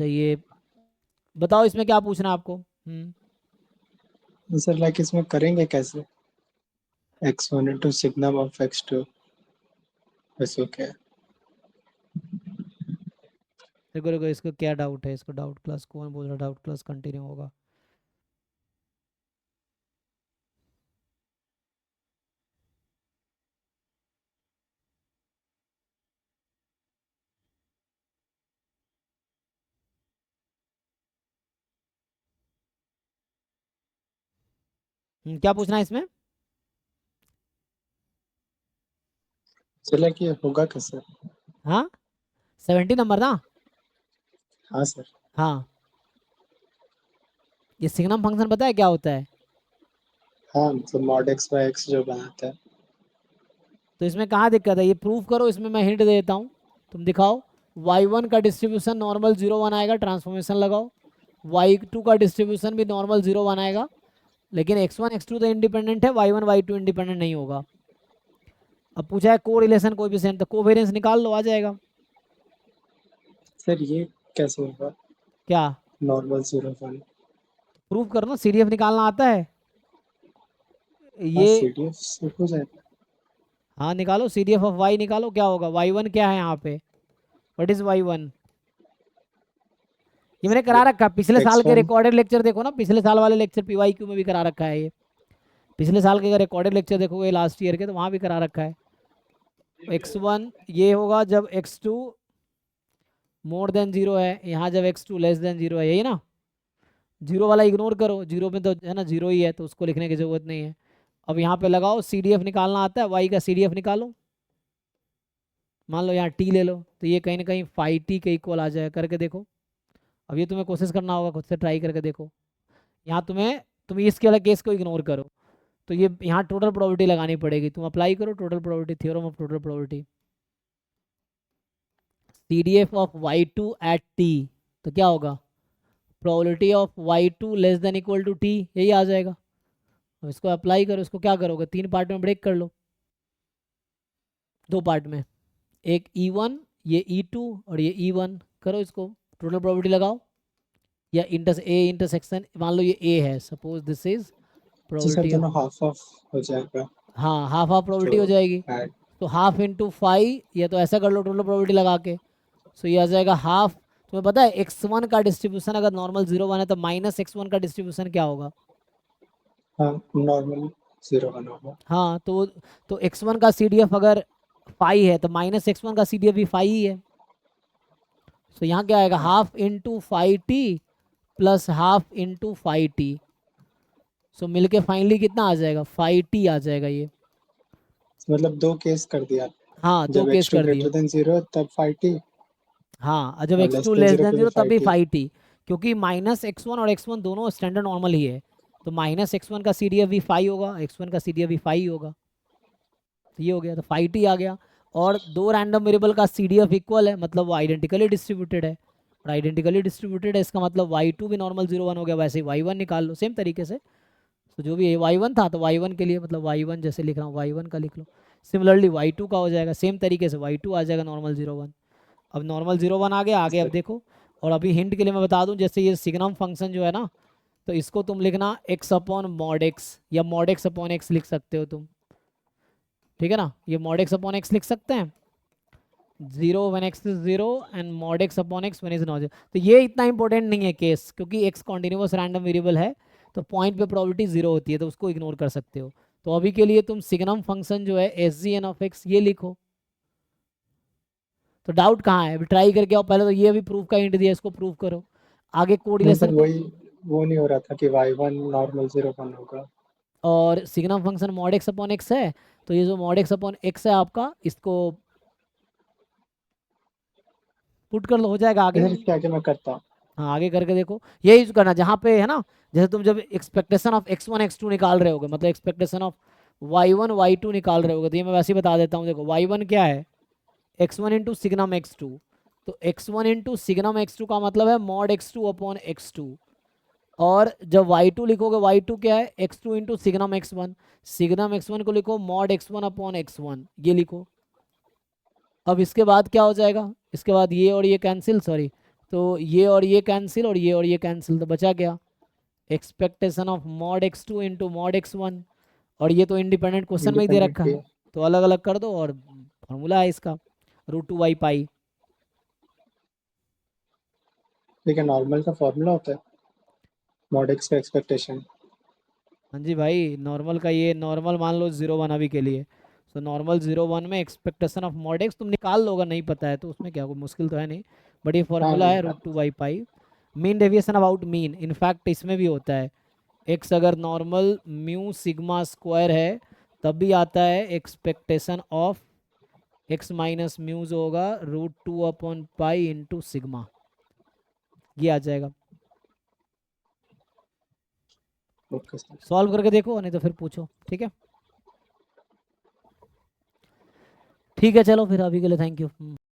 अच्छा ये बताओ इसमें क्या पूछना है आपको। सर लाइक इसमें करेंगे कैसे? x1 into signum of x2 ऐसे क्या है? देखो देखो इसको क्या डाउट है, इसको डाउट क्लास कौन बोल रहा, डाउट क्लास कंटिन्यू होगा। क्या पूछना है इसमें। चला कि ये होगा कैसे? हाँ 70 नंबर ना। हाँ सर। हाँ ये सिग्नम फंक्शन पता है क्या होता है। हाँ मतलब मॉड एक्स बाय एक्स जो बनाता है। तो इसमें कहाँ दिक्कत है, ये प्रूव करो, इसमें मैं हिंट दे देता हूँ, तुम दिखाओ। y1 का डिस्ट्रीब्यूशन नॉर्मल 0 1 आएगा, ट्रांसफॉर्मेशन लगाओ। y2 का डिस्ट्रीब्यूशन भी नॉर्मल 0 1 आएगा, लेकिन x1 x2 तो इंडिपेंडेंट है, y1 y2 इंडिपेंडेंट नहीं होगा। अब पूछा है को रिलेशन कोएफिशिएंट, तो कोवेरिएंस निकाल लो, आ जाएगा। सर ये कैसे होगा? क्या नॉर्मल 0 1। प्रूव करो ना, सीडीएफ निकालना आता है हाँ ये। सी डी एफ से हो जाएगा। हाँ निकालो सीडीएफ ऑफ वाई, निकालो क्या होगा, y1 क्या है यहाँ पे, व्हाट इज y1। ये मैंने करा रखा है, पिछले साल एक्स के वन रिकॉर्डेड लेक्चर देखो ना, पिछले साल वाले लेक्चर पीवाईक्यू में भी करा रखा है ये। पिछले साल के अगर रिकॉर्डेड लेक्चर देखोगे लास्ट ईयर के, तो वहाँ भी करा रखा है। x1 ये होगा जब x2 मोर देन 0 है, यहाँ जब x2 लेस देन 0 है, यही ना। जीरो वाला इग्नोर करो, जीरो में तो है ना 0 ही है, तो उसको लिखने की जरूरत नहीं है। अब यहाँ पे लगाओ, सीडीएफ निकालना आता है, वाई का सीडीएफ निकालो। मान लो यहाँ टी ले लो, तो ये कहीं ना कहीं फाइव टी के इक्वल आ जाए, करके देखो। अब ये तुम्हें कोशिश करना होगा, खुद से ट्राई करके देखो। यहाँ तुम इसके वाला केस को इग्नोर करो, तो ये यहाँ टोटल प्रोबेबिलिटी लगानी पड़ेगी, तुम अप्लाई करो total probability, theorem of total probability. CDF of Y two at t, तो क्या होगा, probability of Y two less than equal to t, यही आ जाएगा। अब इसको अप्लाई करो, इसको क्या करोगे, 3 पार्ट में ब्रेक कर लो, 2 पार्ट में। एक E1, ये E2 और ये E1, करो इसको, टोटल प्रोबेबिलिटी लगाओ। या ए इंटरसेक्शन, मान लो ये ए है, सपोज दिस इज जी सर प्रोबेबिलिटी। दोनों हाफ ऑफ हो जाएगा। हाँ हाफ हाफ तो प्रोबेबिलिटी हो जाएगी। ऐड तो हाफ इंटू 5, या तो ऐसा कर लो टोटल प्रोबेबिलिटी लगा के। सो ये आ जाएगा हाफ। तुम्हें पता है x1 का डिस्ट्रीब्यूशन अगर नॉर्मल 0 1 है, तो -x1 का डिस्ट्रीब्यूशन क्या होगा। हाँ नॉर्मल 0 1 होगा। हाँ तो x1 का CDF अगर 5 है, तो -x1 का CDF भी 5 ही है। सो यहाँ क्या आएगा, हाँ half into 5t plus half into 5t। सो मिलके फाइनली कितना आ जाएगा, 5t आ जाएगा ये। मतलब दो केस कर दिया। हाँ दो जब केस x2 कर दिए। ग्रेटर देन 0 तब 5t हाँ और जब और x less to than less 0 than के लिए जीरो तब भी 5t। 5t। क्योंकि -x1 और x1 दोनों स्टैंडर्ड नॉर्मल ही है, तो -x1 का CDF भी 5 होगा, x1 का CDF भी 5 होगा। तो ये हो गया, तो 5t आ गया। और दो रैंडम वेरिएबल का CDF इक्वल है, मतलब वो आइडेंटिकली डिस्ट्रीब्यूटेड है। और आइडेंटिकली डिस्ट्रीब्यूटेड है, इसका मतलब y2 भी नॉर्मल 0 1 हो गया, वैसे ही y1 निकाल लो सेम तरीके से। तो जो भी y1 था, तो y1 के लिए मतलब y1 जैसे लिख रहा हूँ, y1 का लिख लो। सिमिलरली y2 का हो जाएगा सेम तरीके से, y2 आ जाएगा नॉर्मल 0 1। अब नॉर्मल 0 1 आ गया आगे, अब सर देखो। और अभी हिंट के लिए मैं बता दूं, जैसे ये सिग्नम फंक्शन जो है ना, तो इसको तुम लिखना x अपॉन मॉड एक्स, या मॉड एक्स अपॉन एक्स लिख सकते हो तुम। ठीक है ना, ये मॉड एक्स अपॉन एक्स लिख सकते हैं, 0 when x is 0 and mod x upon x when is not 0। तो ये इतना इंपॉर्टेंट नहीं है केस, क्योंकि x कॉन्टिन्यूस रैंडम वेरिएबल है, तो पॉइंट पे प्रोबेबिलिटी 0 होती है, तो उसको इग्नोर कर सकते हो। तो अभी के लिए तुम सिग्नम फंक्शन जो है s g n of x ये लिखो। तो डाउट कहाँ है, अभी ट्राई करके आओ, पहले तो ये अभी प्रूफ का हिंट दिया, इसको प्रूफ करो। आगे नहीं कोरिलेशन सर वही वो नहीं हो रहा था कि y1 नॉर्मल 0 1 होगा। और signum function mod x upon x है, तो ये जो मॉड एक्स अपॉन एक्स है आपका, इसको पुट कर लो, हो जाएगा आगे। सर इसके आगे मैं करता हूँ। हाँ आगे करके देखो, यही यूज करना जहाँ पे है ना। जैसे तुम जब एक्सपेक्टेशन ऑफ x1 x2 निकाल रहे होगे, मतलब एक्सपेक्टेशन ऑफ y1 y2 निकाल रहे होगे, तो ये मैं वैसे ही बता देता हूँ, देखो y1 क्या है, x1 इंटू सिग्नम x2। तो x1 इंटू सिग्नम x2 का मतलब है मॉड x2 अपॉन x2। और जब y2 लिखोगे, y2 क्या है, x2 into signum x1। Signum x1 को लिखो मॉड x1 अपॉन x1, ये लिखो। अब इसके बाद क्या हो जाएगा, इसके बाद ये और ये कैंसिल, सॉरी, तो ये और ये कैंसिल और ये और ये कैंसिल, तो बचा क्या expectation of mod x2 into mod x1, और ये तो इंडिपेंडेंट क्वेश्चन में ही दे रखा है, तो अलग अलग कर दो और फॉर्मूला है इसका √2y पाई। ठीक है, नॉर्मल का फॉर्मूला होता है मॉड एक्स का एक्सपेक्टेशन। हाँ जी भाई, नॉर्मल का ये नॉर्मल मान लो 0 1 अभी के लिए, तो नॉर्मल 0 1 में एक्सपेक्टेशन ऑफ मॉड एक्स तुम निकाल लोगे, नहीं पता है तो उसमें क्या कोई मुश्किल तो है नहीं, बट ये हाँ फॉर्मूला है नहीं, √2y pi. Mean deviation about mean, in fact इसमें भी होता है, एक्स अगर नॉर्मल म्यू सिग्मा स्क्वायर है तब भी आता है expectation of x minus mu जो होगा √2/पाई इंटू सिग्मा, ये आ जाएगा। Okay sir. सॉल्व करके देखो, नहीं तो फिर पूछो, ठीक है। ठीक है चलो फिर अभी के लिए थैंक यू।